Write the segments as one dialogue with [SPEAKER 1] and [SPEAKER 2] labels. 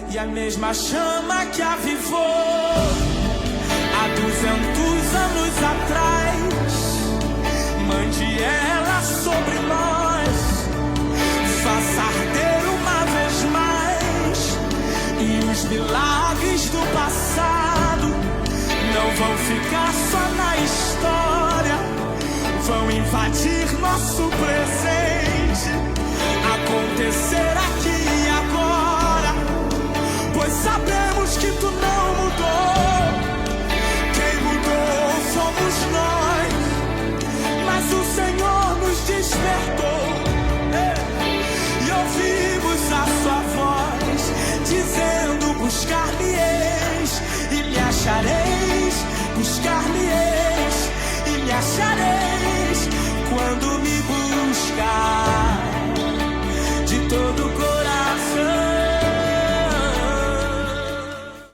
[SPEAKER 1] E a mesma chama que avivou há 200 anos atrás, mande ela sobre nós, faça arder uma vez mais. E os milagres do passado não vão ficar só na história, vão invadir nosso presente, acontecer aqui e agora, pois sabemos que tu não mudou. Quem mudou somos nós, mas o Senhor nos despertou, e ouvimos a sua voz dizendo: buscar-me-eis e me achareis, buscar-me-eis e me achareis, quando me buscar de todo o coração.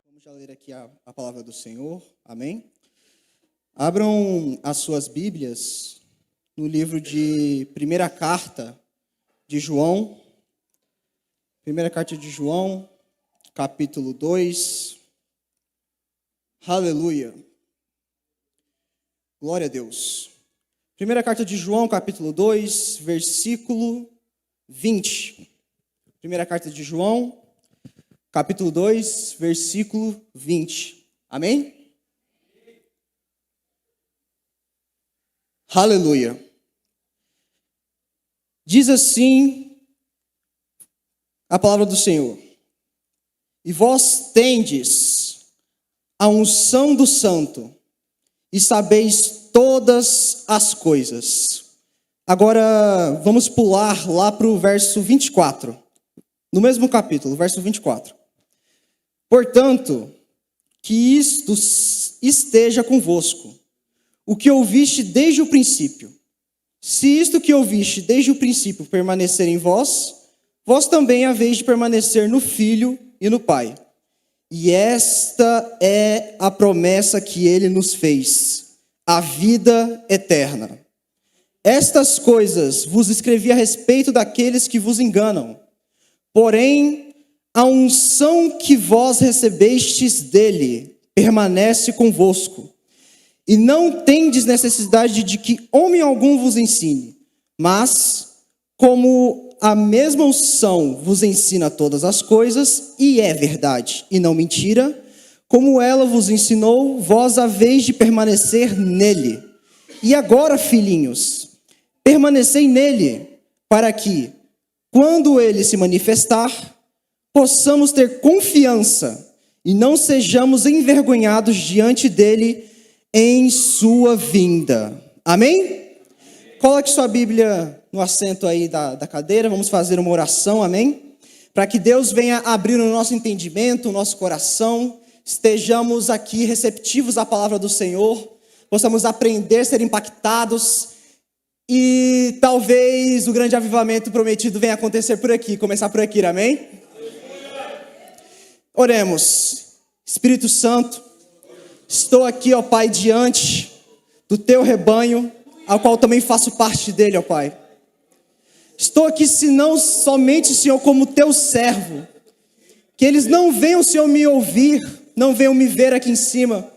[SPEAKER 2] Vamos já ler aqui a palavra do Senhor, amém? Abram as suas Bíblias no livro de Primeira Carta de João, Primeira Carta de João, capítulo 2, aleluia, glória a Deus. Primeira Carta de João, capítulo 2, versículo 20. Primeira Carta de João, capítulo 2, versículo 20. Amém? Aleluia. Diz assim a palavra do Senhor: e vós tendes a unção do Santo, e sabeis todas as coisas. Agora vamos pular lá para o verso 24. No mesmo capítulo, verso 24. Portanto, que isto esteja convosco, o que ouviste desde o princípio. Se isto que ouviste desde o princípio permanecer em vós, vós também haveis de permanecer no Filho e no Pai. E esta é a promessa que ele nos fez, a vida eterna. Estas coisas vos escrevi a respeito daqueles que vos enganam. Porém, a unção que vós recebestes dele permanece convosco. E não tendes necessidade de que homem algum vos ensine, mas, como a mesma unção vos ensina todas as coisas, e é verdade, e não mentira, como ela vos ensinou, vós haveis de permanecer nele. E agora, filhinhos, permanecei nele, para que, quando ele se manifestar, possamos ter confiança e não sejamos envergonhados diante dele em sua vinda. Amém? Coloque sua Bíblia no assento aí da cadeira, vamos fazer uma oração, amém? Para que Deus venha abrir o nosso entendimento, o nosso coração, estejamos aqui receptivos à palavra do Senhor, possamos aprender, ser impactados, e talvez o grande avivamento prometido venha acontecer por aqui, começar por aqui, amém? Oremos. Espírito Santo, estou aqui, ó Pai, diante do teu rebanho, ao qual também faço parte dele, ó Pai. Estou aqui, senão somente, Senhor, como teu servo. Que eles não venham, Senhor, me ouvir, não venham me ver aqui em cima,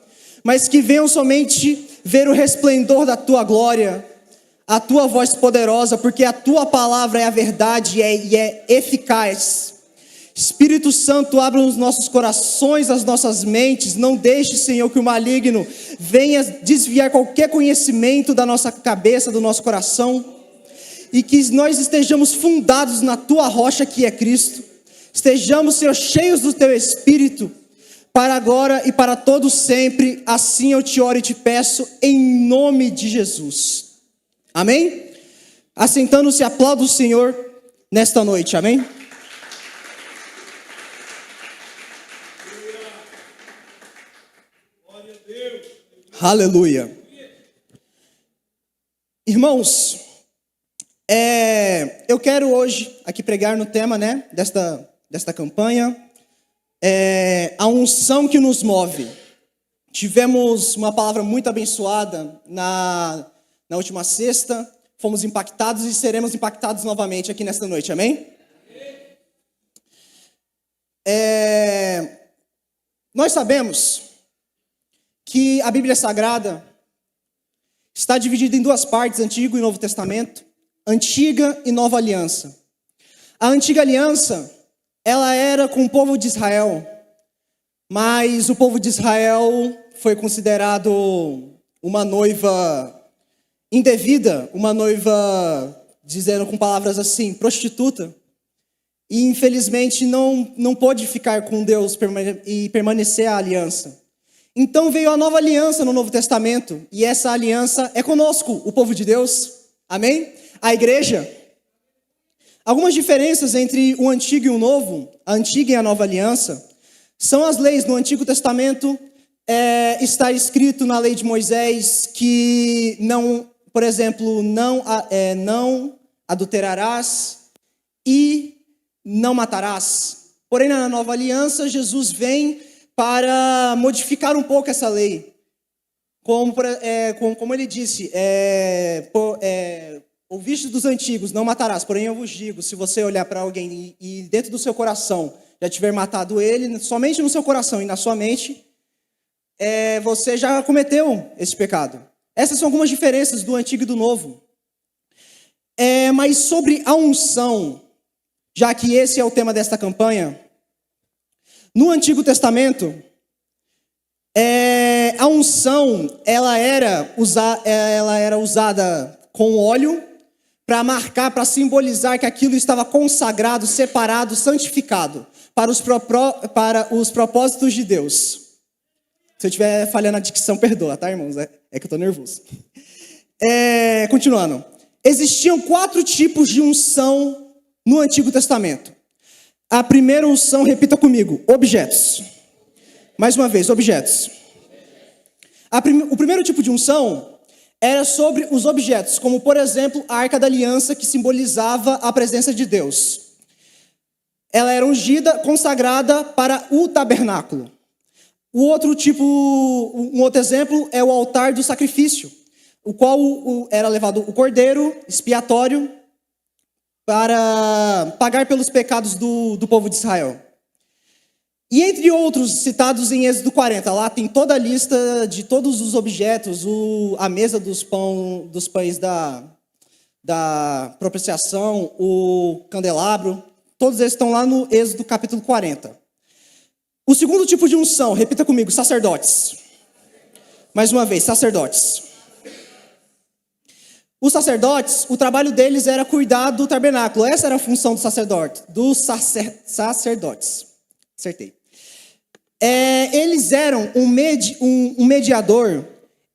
[SPEAKER 2] mas que venham somente ver o resplendor da tua glória, a tua voz poderosa, porque a tua palavra é a verdade e é eficaz. Espírito Santo, abra os nossos corações, as nossas mentes, não deixe, Senhor, que o maligno venha desviar qualquer conhecimento da nossa cabeça, do nosso coração, e que nós estejamos fundados na tua rocha que é Cristo, estejamos, Senhor, cheios do teu Espírito, para agora e para todo sempre. Assim eu te oro e te peço, em nome de Jesus, amém? Assentando-se, aplauda o Senhor nesta noite, amém? Aleluia. Irmãos, eu quero hoje aqui pregar no tema, né, desta campanha, a unção que nos move. Tivemos uma palavra muito abençoada na última sexta, fomos impactados e seremos impactados novamente aqui nesta noite, amém? Nós sabemos que a Bíblia Sagrada está dividida em duas partes, Antigo e Novo Testamento, Antiga e Nova Aliança. A Antiga Aliança, ela era com o povo de Israel, mas o povo de Israel foi considerado uma noiva indevida, uma noiva, dizendo com palavras assim, prostituta, e infelizmente não pôde ficar com Deus e permanecer a aliança. Então veio a nova aliança no Novo Testamento, e essa aliança é conosco, o povo de Deus, amém? A igreja. Algumas diferenças entre o Antigo e o Novo, a Antiga e a Nova Aliança, são as leis. No Antigo Testamento está escrito na lei de Moisés que não, por exemplo, não adulterarás e não matarás. Porém, na Nova Aliança, Jesus vem para modificar um pouco essa lei. Como ele disse, ouviste dos antigos, não matarás. Porém, eu vos digo, se você olhar para alguém e dentro do seu coração já tiver matado ele, somente no seu coração e na sua mente, você já cometeu esse pecado. Essas são algumas diferenças do Antigo e do Novo. Mas sobre a unção, já que esse é o tema desta campanha, no Antigo Testamento, a unção ela era usada com óleo para marcar, para simbolizar que aquilo estava consagrado, separado, santificado para os propósitos de Deus. Se eu estiver falhando a dicção, perdoa, tá, irmãos? É que eu estou nervoso. Continuando. Existiam 4 tipos de unção no Antigo Testamento. A primeira unção, repita comigo, objetos. Mais uma vez, objetos. O primeiro tipo de unção era sobre os objetos, como, por exemplo, a Arca da Aliança, que simbolizava a presença de Deus. Ela era ungida, consagrada para o tabernáculo. Um outro exemplo é o altar do sacrifício, o qual era levado o cordeiro expiatório para pagar pelos pecados do povo de Israel. E entre outros citados em Êxodo 40, lá tem toda a lista de todos os objetos, a mesa dos pães da propiciação, o candelabro, todos eles estão lá no Êxodo capítulo 40. O segundo tipo de unção, repita comigo, sacerdotes. Mais uma vez, sacerdotes. Os sacerdotes, o trabalho deles era cuidar do tabernáculo. Essa era a função dos sacerdotes. Acertei. Eles eram um mediador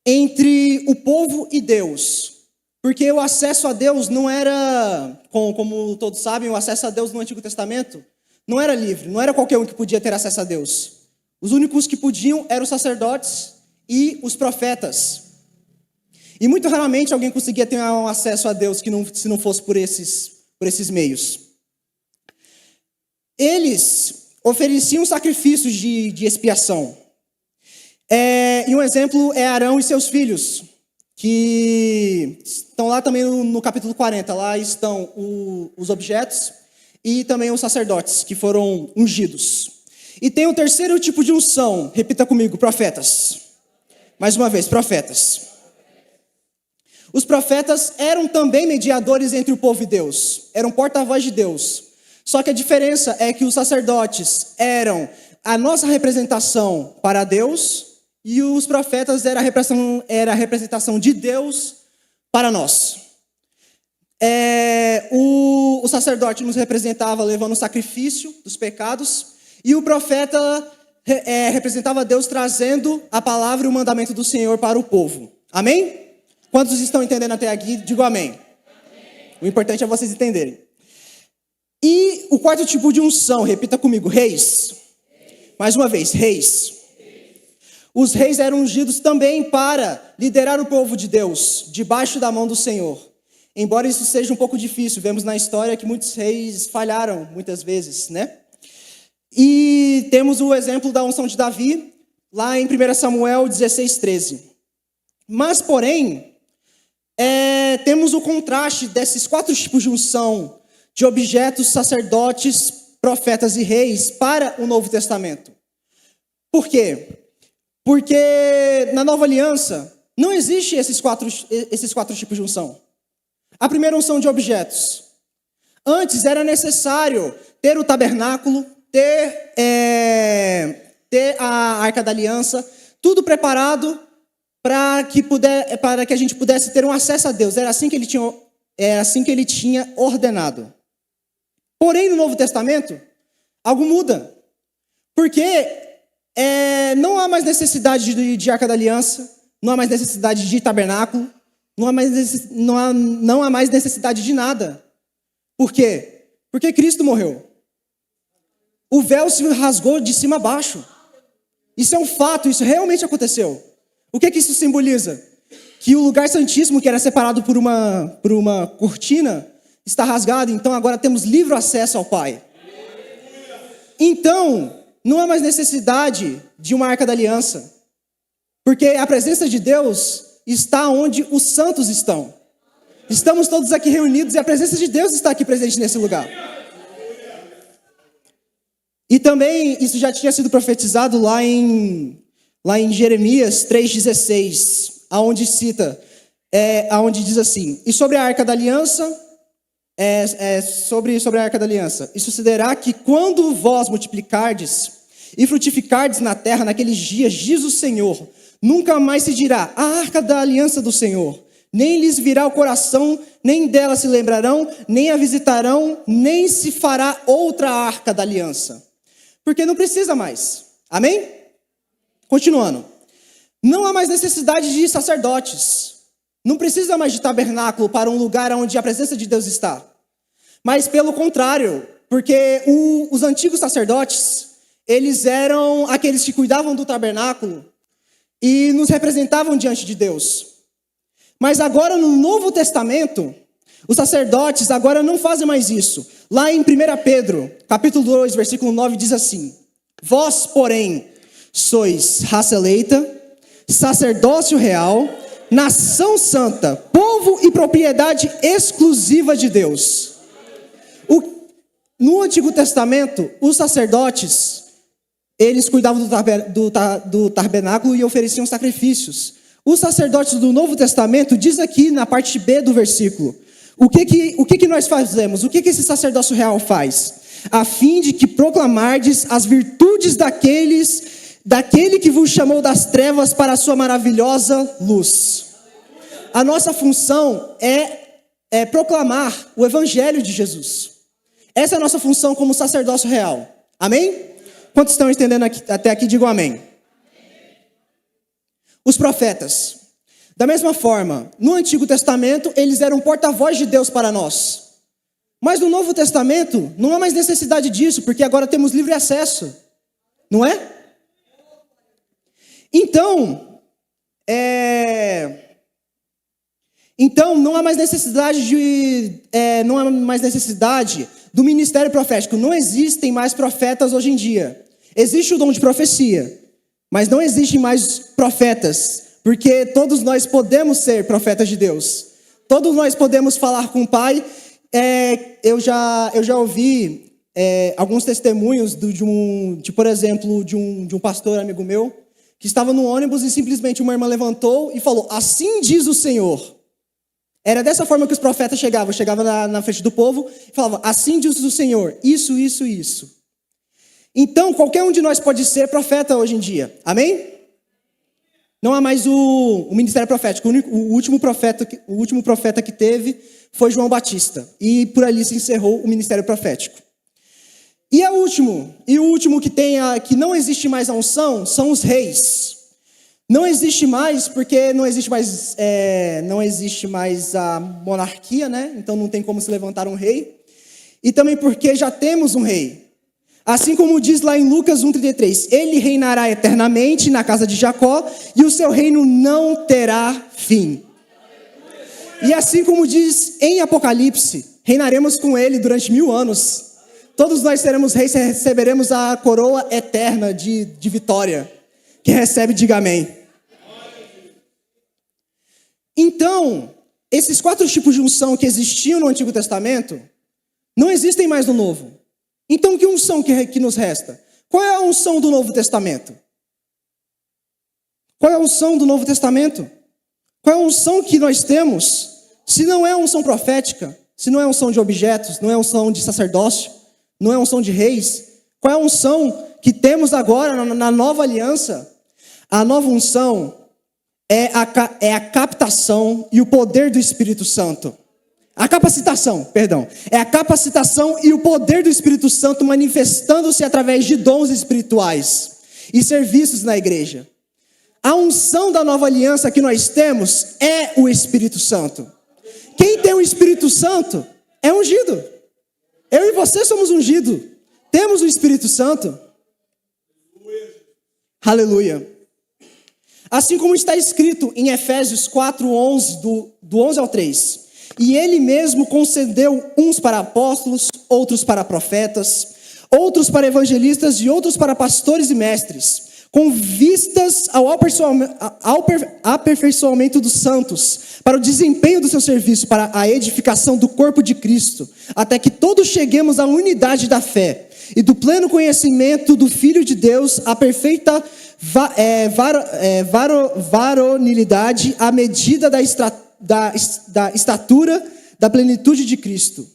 [SPEAKER 2] entre o povo e Deus. Porque o acesso a Deus não era, como todos sabem, o acesso a Deus no Antigo Testamento não era livre, não era qualquer um que podia ter acesso a Deus. Os únicos que podiam eram os sacerdotes e os profetas. E muito raramente alguém conseguia ter um acesso a Deus se não fosse por esses meios. Eles ofereciam sacrifícios de expiação. E um exemplo é Arão e seus filhos, que estão lá também no capítulo 40. Lá estão os objetos e também os sacerdotes, que foram ungidos. E tem o terceiro tipo de unção, repita comigo, profetas. Mais uma vez, profetas. Os profetas eram também mediadores entre o povo e Deus, eram porta-voz de Deus. Só que a diferença é que os sacerdotes eram a nossa representação para Deus e os profetas era a representação de Deus para nós. O sacerdote nos representava levando o sacrifício dos pecados e o profeta representava Deus trazendo a palavra e o mandamento do Senhor para o povo. Amém? Quantos estão entendendo até aqui? Digo amém. Amém. O importante é vocês entenderem. E o quarto tipo de unção, repita comigo, reis. Mais uma vez, reis. Os reis eram ungidos também para liderar o povo de Deus, debaixo da mão do Senhor. Embora isso seja um pouco difícil, vemos na história que muitos reis falharam muitas vezes, né? E temos o exemplo da unção de Davi, lá em 1 Samuel 16:13. Mas, porém, temos o contraste desses 4 tipos de unção, de objetos, sacerdotes, profetas e reis para o Novo Testamento. Por quê? Porque na nova aliança não existe esses quatro tipos de unção. A primeira unção de objetos. Antes era necessário ter o tabernáculo, ter a Arca da Aliança, tudo preparado para que a gente pudesse ter um acesso a Deus. Era assim que ele tinha ordenado. Porém, no Novo Testamento, algo muda. Porque não há mais necessidade de Arca da Aliança, não há mais necessidade de tabernáculo, não há mais necessidade de nada. Por quê? Porque Cristo morreu. O véu se rasgou de cima a baixo. Isso é um fato, isso realmente aconteceu. O que isso simboliza? Que o lugar santíssimo, que era separado por uma cortina, está rasgado, então agora temos livre acesso ao Pai. Então, não há mais necessidade de uma Arca da Aliança, porque a presença de Deus está onde os santos estão. Estamos todos aqui reunidos e a presença de Deus está aqui presente nesse lugar. E também isso já tinha sido profetizado lá em Jeremias 3,16, aonde diz assim: e sobre a Arca da Aliança, sobre a Arca da Aliança, e sucederá que quando vós multiplicardes e frutificardes na terra naqueles dias, diz o Senhor, nunca mais se dirá a Arca da Aliança do Senhor, nem lhes virá o coração, nem dela se lembrarão, nem a visitarão, nem se fará outra Arca da Aliança. Porque não precisa mais. Amém? Continuando. Não há mais necessidade de sacerdotes. Não precisa mais de tabernáculo para um lugar onde a presença de Deus está. Mas pelo contrário, porque os antigos sacerdotes, eles eram aqueles que cuidavam do tabernáculo e nos representavam diante de Deus. Mas agora no Novo Testamento, os sacerdotes agora não fazem mais isso. Lá em 1 Pedro, capítulo 2, versículo 9, diz assim: vós, porém, sois raça eleita, sacerdócio real, nação santa, povo e propriedade exclusiva de Deus. No Antigo Testamento, os sacerdotes, eles cuidavam do tabernáculo e ofereciam sacrifícios. Os sacerdotes do Novo Testamento, diz aqui na parte B do versículo, o que nós fazemos? O que esse sacerdócio real faz? A fim de que proclamardes as virtudes daquele que vos chamou das trevas para a sua maravilhosa luz. A nossa função é proclamar o evangelho de Jesus. Essa é a nossa função como sacerdócio real. Amém? Quantos estão entendendo até aqui, digam amém. Os profetas. Da mesma forma, no Antigo Testamento, eles eram porta-voz de Deus para nós. Mas no Novo Testamento, não há mais necessidade disso, porque agora temos livre acesso. Não é? Então, não há mais necessidade do ministério profético. Não existem mais profetas hoje em dia. Existe o dom de profecia, mas não existem mais profetas, porque todos nós podemos ser profetas de Deus. Todos nós podemos falar com o Pai. Eu já ouvi alguns testemunhos por exemplo, de um pastor amigo meu, que estava no ônibus e simplesmente uma irmã levantou e falou: assim diz o Senhor. Era dessa forma que os profetas chegavam. Chegava na frente do povo e falava: assim diz o Senhor, isso, isso, isso. Então, qualquer um de nós pode ser profeta hoje em dia. Amém? Não há mais o ministério profético. O último profeta que teve foi João Batista. E por ali se encerrou o ministério profético. E o último que não existe mais a unção são os reis. Não existe mais porque não existe mais a monarquia, né? Então não tem como se levantar um rei. E também porque já temos um rei. Assim como diz lá em Lucas 1,33, ele reinará eternamente na casa de Jacó e o seu reino não terá fim. E assim como diz em Apocalipse, reinaremos com ele durante 1000 anos. Todos nós seremos reis e receberemos a coroa eterna de vitória. Quem recebe, diga amém. Então, esses 4 tipos de unção que existiam no Antigo Testamento, não existem mais no Novo. Então, que unção que nos resta? Qual é a unção do Novo Testamento? Qual é a unção do Novo Testamento? Qual é a unção que nós temos? Se não é a unção profética, se não é a unção de objetos, não é a unção de sacerdócio, não é a unção de reis, qual é a unção que temos agora na nova aliança? A nova unção é a captação e o poder do Espírito Santo. A capacitação, perdão. É a capacitação e o poder do Espírito Santo manifestando-se através de dons espirituais e serviços na igreja. A unção da nova aliança que nós temos é o Espírito Santo. Quem tem o Espírito Santo é ungido. Eu e você somos ungidos. Temos o Espírito Santo. Aleluia. Assim como está escrito em Efésios 4:11, do 11 ao 3. E ele mesmo concedeu uns para apóstolos, outros para profetas, outros para evangelistas e outros para pastores e mestres, com vistas ao aperfeiçoamento dos santos, para o desempenho do seu serviço, para a edificação do corpo de Cristo, até que todos cheguemos à unidade da fé e do pleno conhecimento do Filho de Deus, à perfeita varonilidade, à medida da estatura da plenitude de Cristo.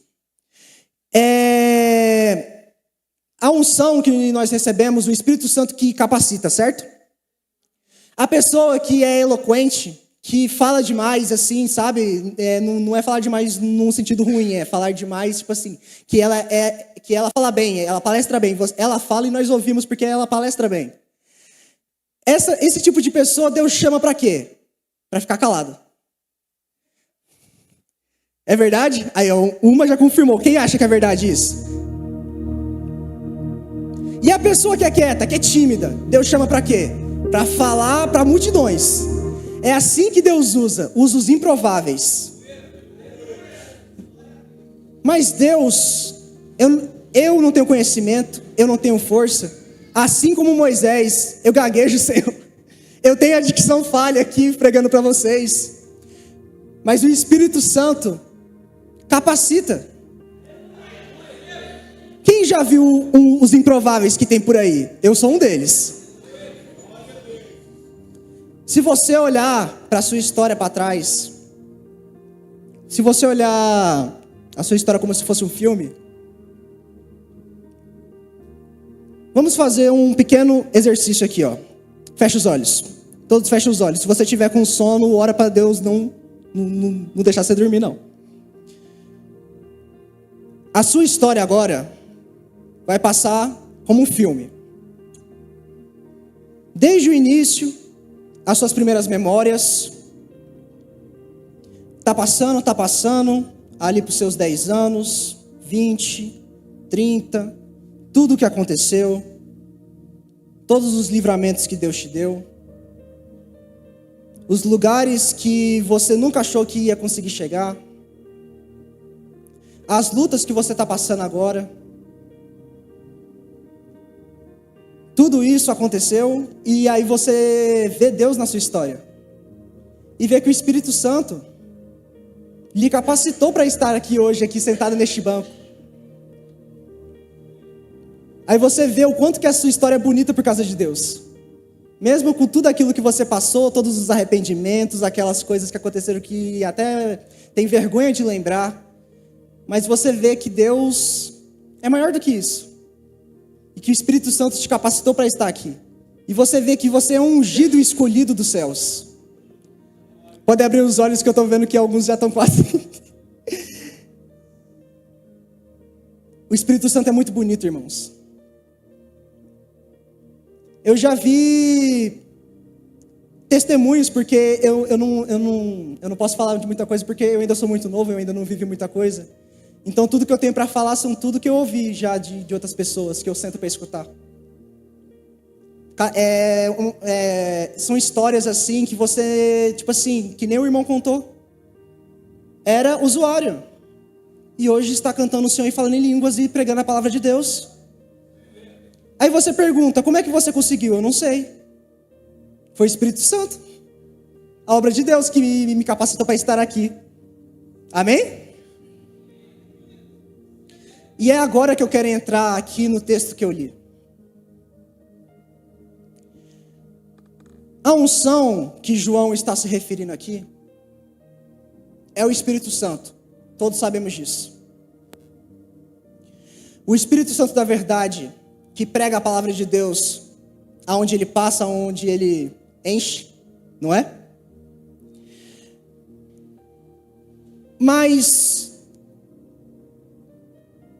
[SPEAKER 2] A unção que nós recebemos, o Espírito Santo que capacita, certo? A pessoa que é eloquente, que fala demais, assim, sabe? Não é falar demais num sentido ruim, é falar demais, tipo assim, que ela fala bem, ela palestra bem. Ela fala e nós ouvimos porque ela palestra bem. Esse tipo de pessoa Deus chama para quê? Para ficar calado. É verdade? Aí, uma já confirmou. Quem acha que é verdade isso? E a pessoa que é quieta, que é tímida, Deus chama para quê? Para falar para multidões. É assim que Deus usa os improváveis. Mas Deus, eu não tenho conhecimento, eu não tenho força. Assim como Moisés, eu gaguejo, Senhor. Eu tenho a dicção falha aqui pregando para vocês. Mas o Espírito Santo capacita. Quem já viu os improváveis que tem por aí? Eu sou um deles. Se você olhar para a sua história para trás, se você olhar a sua história como se fosse um filme, vamos fazer um pequeno exercício aqui, ó. Fecha os olhos. Todos fecham os olhos. Se você tiver com sono, ora para Deus não deixar você dormir, não. A sua história agora vai passar como um filme. Desde o início, as suas primeiras memórias. Tá passando, ali para os seus 10 anos, 20, 30, tudo o que aconteceu, todos os livramentos que Deus te deu, os lugares que você nunca achou que ia conseguir chegar, as lutas que você está passando agora. Tudo isso aconteceu e aí você vê Deus na sua história. E vê que o Espírito Santo lhe capacitou para estar aqui hoje, aqui sentado neste banco. Aí você vê o quanto que a sua história é bonita por causa de Deus. Mesmo com tudo aquilo que você passou, todos os arrependimentos, aquelas coisas que aconteceram que até tem vergonha de lembrar. Mas você vê que Deus é maior do que isso. E que o Espírito Santo te capacitou para estar aqui. E você vê que você é um ungido e escolhido dos céus. Pode abrir os olhos que eu estou vendo que alguns já estão quase. O Espírito Santo é muito bonito, irmãos. Eu já vi testemunhos, porque eu não posso falar de muita coisa, porque eu ainda sou muito novo, eu ainda não vivi muita coisa. Então tudo que eu tenho para falar são tudo que eu ouvi já de outras pessoas, que eu sento para escutar. São histórias assim, que você, tipo assim, que nem o irmão contou. Era usuário. E hoje está cantando o Senhor e falando em línguas e pregando a palavra de Deus. Aí você pergunta, como é que você conseguiu? Eu não sei. Foi o Espírito Santo. A obra de Deus que me capacitou para estar aqui. Amém? E é agora que eu quero entrar aqui no texto que eu li. A unção que João está se referindo aqui é o Espírito Santo. Todos sabemos disso. O Espírito Santo da verdade, que prega a palavra de Deus, aonde ele passa, aonde ele enche, não é? Mas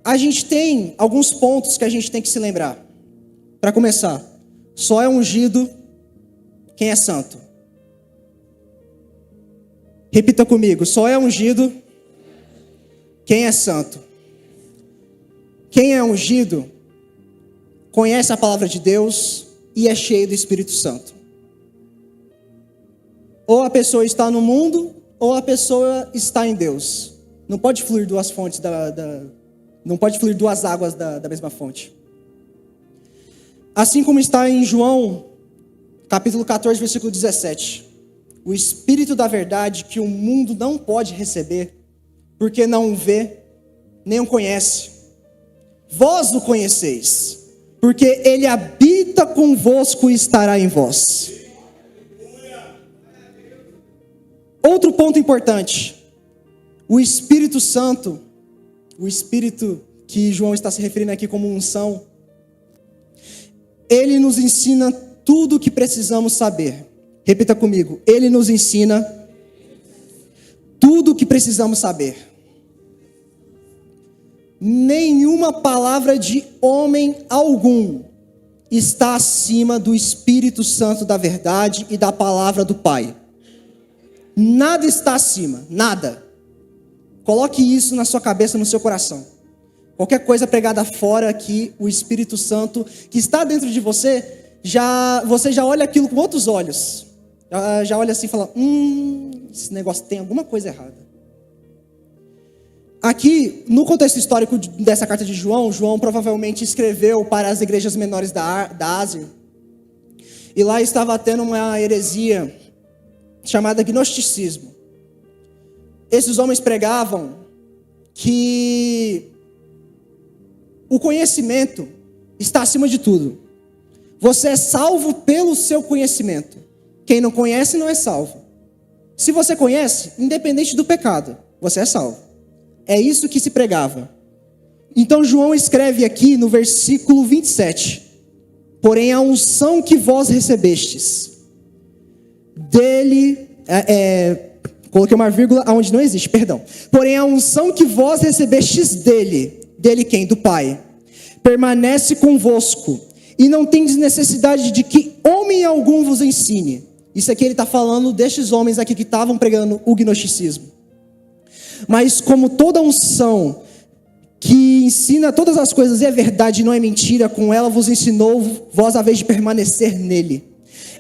[SPEAKER 2] a gente tem alguns pontos que a gente tem que se lembrar. Para começar, só é ungido quem é santo. Repita comigo, só é ungido quem é santo. Quem é ungido conhece a palavra de Deus e é cheio do Espírito Santo. Ou a pessoa está no mundo, ou a pessoa está em Deus. Não pode fluir duas fontes não pode fluir duas águas da mesma fonte. Assim como está em João, capítulo 14, versículo 17. O Espírito da verdade que o mundo não pode receber, porque não o vê, nem o conhece. Vós o conheceis, porque ele habita convosco e estará em vós. Outro ponto importante. O Espírito Santo, o Espírito que João está se referindo aqui como unção, ele nos ensina tudo o que precisamos saber. Repita comigo. Ele nos ensina tudo o que precisamos saber. Nenhuma palavra de homem algum está acima do Espírito Santo da verdade e da palavra do Pai. Nada está acima, nada. Coloque isso na sua cabeça, no seu coração. Qualquer coisa pregada fora aqui, o Espírito Santo que está dentro de você, você já olha aquilo com outros olhos. Já olha assim e fala, esse negócio tem alguma coisa errada. Aqui, no contexto histórico dessa carta de João, João provavelmente escreveu para as igrejas menores da Ásia. E lá estava tendo uma heresia chamada gnosticismo. Esses homens pregavam que o conhecimento está acima de tudo. Você é salvo pelo seu conhecimento. Quem não conhece não é salvo. Se você conhece, independente do pecado, você é salvo. É isso que se pregava. Então João escreve aqui no versículo 27. Porém a unção que vós recebestes, dele, coloquei uma vírgula onde não existe, perdão. Porém a unção que vós recebestes dele quem? Do Pai, permanece convosco, e não tendes necessidade de que homem algum vos ensine. Isso aqui ele está falando destes homens aqui que estavam pregando o gnosticismo. Mas como toda unção que ensina todas as coisas e é verdade e não é mentira, com ela vos ensinou vós a vez de permanecer nele.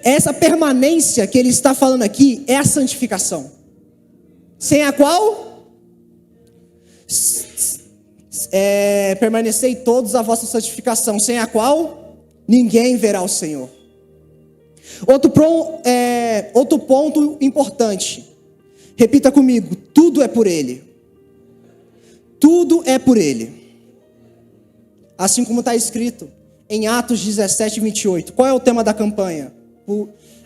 [SPEAKER 2] Essa permanência que ele está falando aqui é a santificação. Sem a qual? Permanecei todos a vossa santificação, sem a qual ninguém verá o Senhor. Outro ponto importante. Repita comigo, tudo é por Ele. Tudo é por Ele. Assim como está escrito em Atos 17, 28. Qual é o tema da campanha?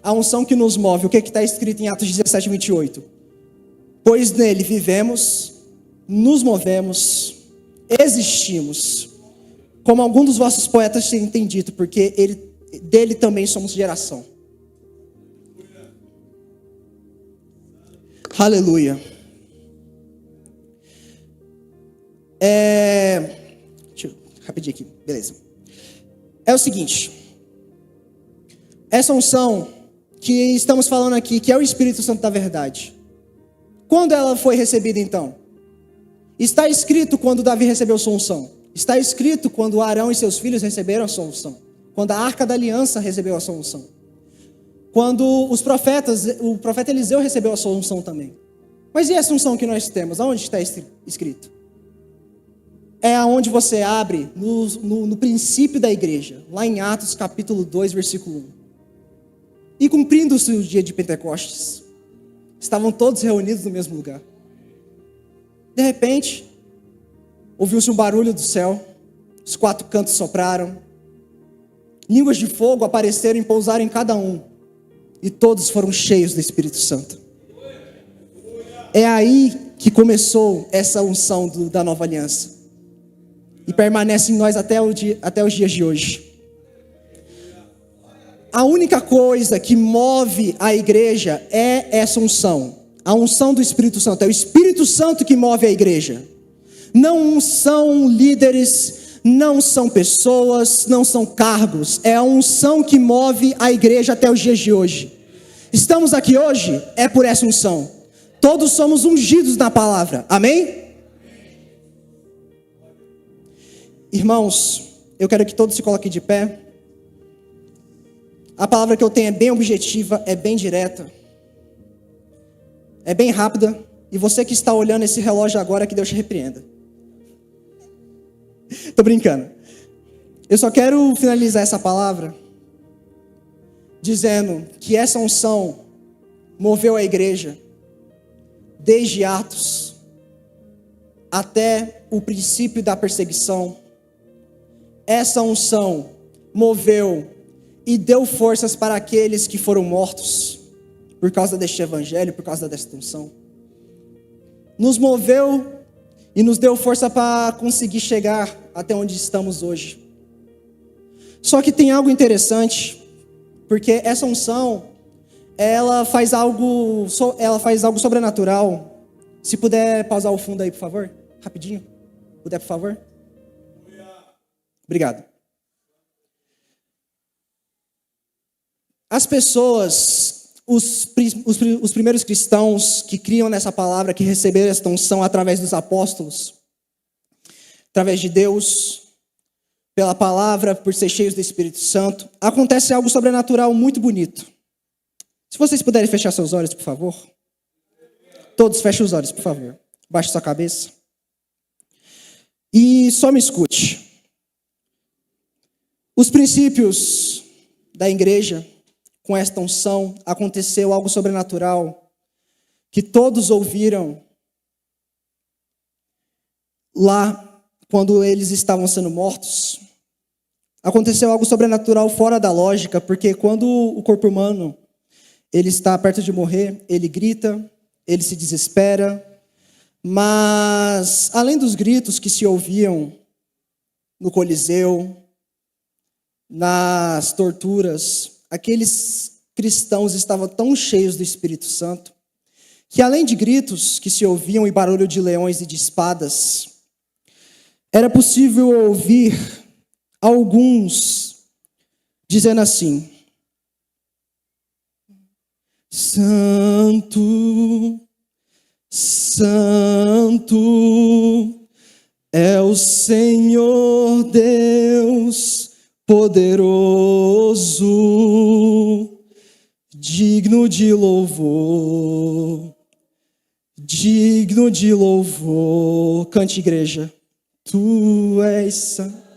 [SPEAKER 2] A unção que nos move. O que está escrito em Atos 17, 28? Pois nele vivemos, nos movemos, existimos. Como algum dos vossos poetas tem dito, porque dele também somos geração. Aleluia. Rapidinho aqui, beleza. É o seguinte. Essa unção que estamos falando aqui, que é o Espírito Santo da verdade. Quando ela foi recebida então? Está escrito quando Davi recebeu sua unção. Está escrito quando Arão e seus filhos receberam a sua unção. Quando a Arca da Aliança recebeu a sua unção. Quando o profeta Eliseu recebeu a sua unção também. Mas e essa unção que nós temos? Aonde está escrito? É aonde você abre no princípio da igreja. Lá em Atos capítulo 2, versículo 1. E cumprindo-se o dia de Pentecostes, estavam todos reunidos no mesmo lugar. De repente, ouviu-se um barulho do céu. Os quatro cantos sopraram. Línguas de fogo apareceram e pousaram em cada um. e todos foram cheios do Espírito Santo. É aí que começou essa unção da nova aliança. E permanece em nós até os dias de hoje. A única coisa que move a igreja é essa unção. A unção do Espírito Santo. É o Espírito Santo que move a igreja. Não são líderes, não são pessoas, não são cargos. É a unção que move a igreja até os dias de hoje. Estamos aqui hoje, é por essa unção. Todos somos ungidos na palavra. Amém? Irmãos, eu quero que todos se coloquem de pé. A palavra que eu tenho é bem objetiva, é bem direta, é bem rápida. E você que está olhando esse relógio agora, que Deus te repreenda. Tô brincando. Eu só quero finalizar essa palavra dizendo que essa unção moveu a igreja desde Atos até o princípio da perseguição. Essa unção moveu e deu forças para aqueles que foram mortos por causa deste evangelho, por causa desta unção. Nos moveu e nos deu força para conseguir chegar até onde estamos hoje. Só que tem algo interessante, porque essa unção, ela faz algo sobrenatural. Se puder pausar o fundo aí, por favor, rapidinho. Puder, por favor? Obrigado. As pessoas, os primeiros cristãos que criam nessa palavra, que receberam essa unção através dos apóstolos, através de Deus, pela palavra, por ser cheios do Espírito Santo, acontece algo sobrenatural muito bonito. Se vocês puderem fechar seus olhos, por favor. Todos fechem os olhos, por favor. Baixe sua cabeça. E só me escute. Os princípios da igreja, com esta unção, aconteceu algo sobrenatural, que todos ouviram lá, quando eles estavam sendo mortos. Aconteceu algo sobrenatural fora da lógica, porque quando o corpo humano ele está perto de morrer, ele grita, ele se desespera, mas além dos gritos que se ouviam no Coliseu, nas torturas, aqueles cristãos estavam tão cheios do Espírito Santo, que além de gritos que se ouviam e barulho de leões e de espadas, era possível ouvir alguns dizendo assim: Santo, Santo é o Senhor Deus poderoso, digno de louvor, digno de louvor. Cante, igreja. Tu és santo.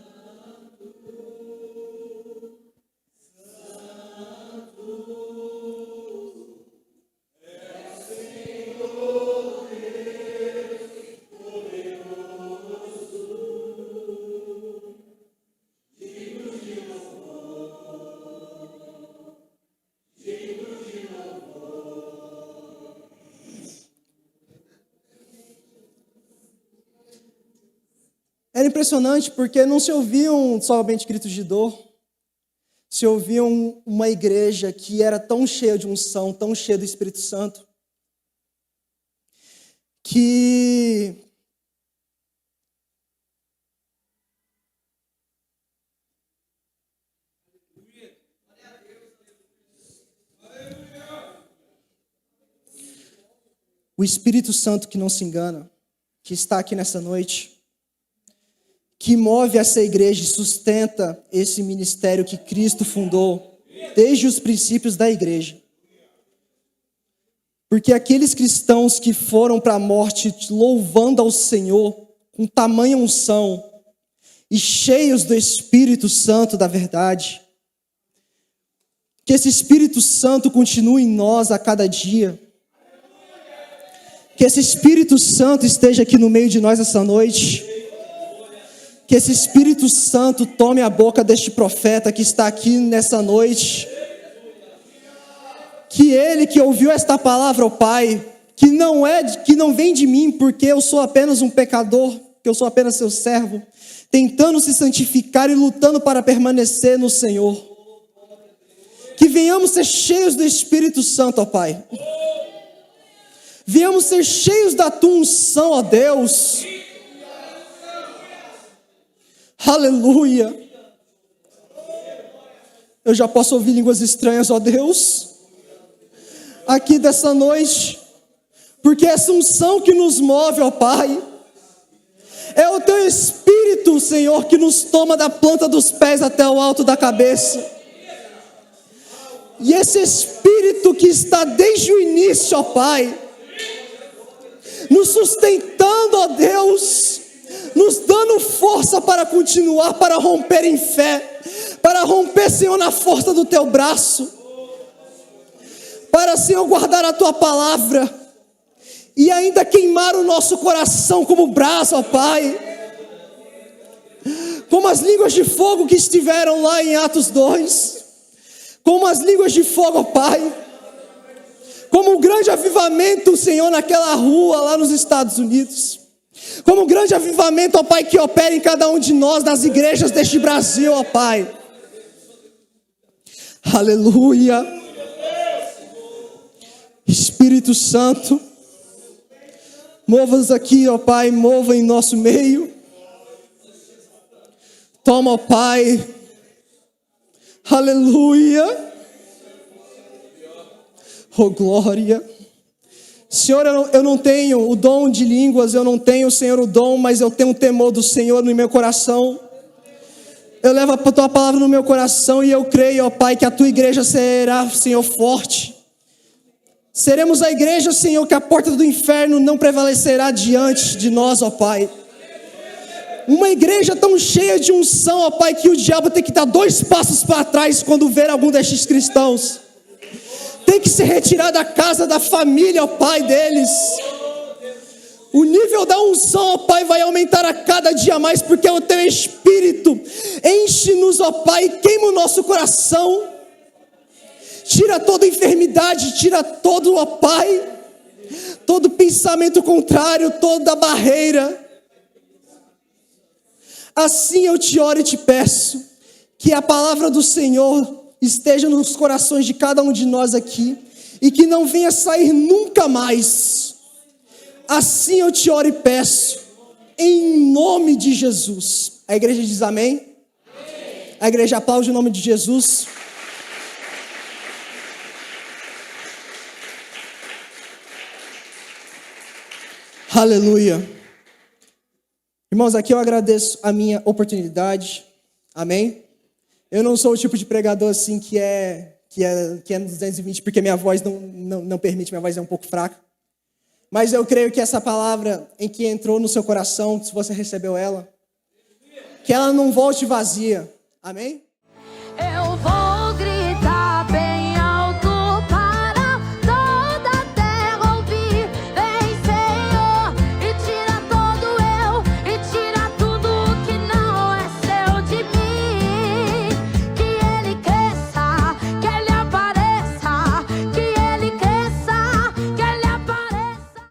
[SPEAKER 2] Era impressionante porque não se ouviam somente gritos de dor, se ouviam uma igreja que era tão cheia de unção, tão cheia do Espírito Santo, que o Espírito Santo que não se engana, que está aqui nessa noite, que move essa igreja e sustenta esse ministério que Cristo fundou desde os princípios da igreja. Porque aqueles cristãos que foram para a morte louvando ao Senhor com tamanha unção e cheios do Espírito Santo da verdade, que esse Espírito Santo continue em nós a cada dia, que esse Espírito Santo esteja aqui no meio de nós essa noite, que esse Espírito Santo tome a boca deste profeta que está aqui nessa noite. que ele que ouviu esta palavra, ó Pai, que não vem de mim, porque eu sou apenas um pecador, que eu sou apenas seu servo, tentando se santificar e lutando para permanecer no Senhor. Que venhamos ser cheios do Espírito Santo, ó Pai. Venhamos ser cheios da tua unção, ó Deus. Aleluia. Eu já posso ouvir línguas estranhas, ó Deus, aqui dessa noite, porque essa unção que nos move, ó Pai, é o teu Espírito, Senhor, que nos toma da planta dos pés até o alto da cabeça. E esse Espírito que está desde o início, ó Pai, nos sustentando, ó Deus, nos dando força para continuar, para romper em fé, para romper, Senhor, na força do teu braço, para, Senhor, guardar a tua palavra, e ainda queimar o nosso coração como brasa, ó Pai, como as línguas de fogo que estiveram lá em Atos 2, como as línguas de fogo, ó Pai, como um grande avivamento, Senhor, naquela rua lá nos Estados Unidos, como um grande avivamento, ó Pai, que opera em cada um de nós, nas igrejas deste Brasil, ó Pai. Aleluia. Espírito Santo, mova-nos aqui, ó Pai, mova em nosso meio. Toma, ó Pai. Aleluia. Oh glória. Senhor, eu não tenho o dom de línguas, eu não tenho, Senhor, o dom, mas eu tenho o temor do Senhor no meu coração. Eu levo a tua palavra no meu coração e eu creio, ó Pai, que a tua igreja será, Senhor, forte. Seremos a igreja, Senhor, que a porta do inferno não prevalecerá diante de nós, ó Pai. Uma igreja tão cheia de unção, ó Pai, que o diabo tem que dar 2 passos para trás quando ver algum destes cristãos. Tem que se retirar da casa, da família, ó Pai, deles. O nível da unção, ó Pai, vai aumentar a cada dia mais, porque o teu Espírito enche-nos, ó Pai, queima o nosso coração. Tira toda enfermidade, tira todo, ó Pai, todo pensamento contrário, toda barreira. Assim eu te oro e te peço, que a palavra do Senhor esteja nos corações de cada um de nós aqui, e que não venha sair nunca mais. Assim eu te oro e peço, em nome de Jesus. A igreja diz amém? Amém. A igreja aplaude o nome de Jesus. Aleluia. Irmãos, aqui eu agradeço a minha oportunidade. Amém? Eu não sou o tipo de pregador assim que é no 220, porque minha voz não permite, minha voz é um pouco fraca. Mas eu creio que essa palavra em que entrou no seu coração, se você recebeu ela, que ela não volte vazia. Amém?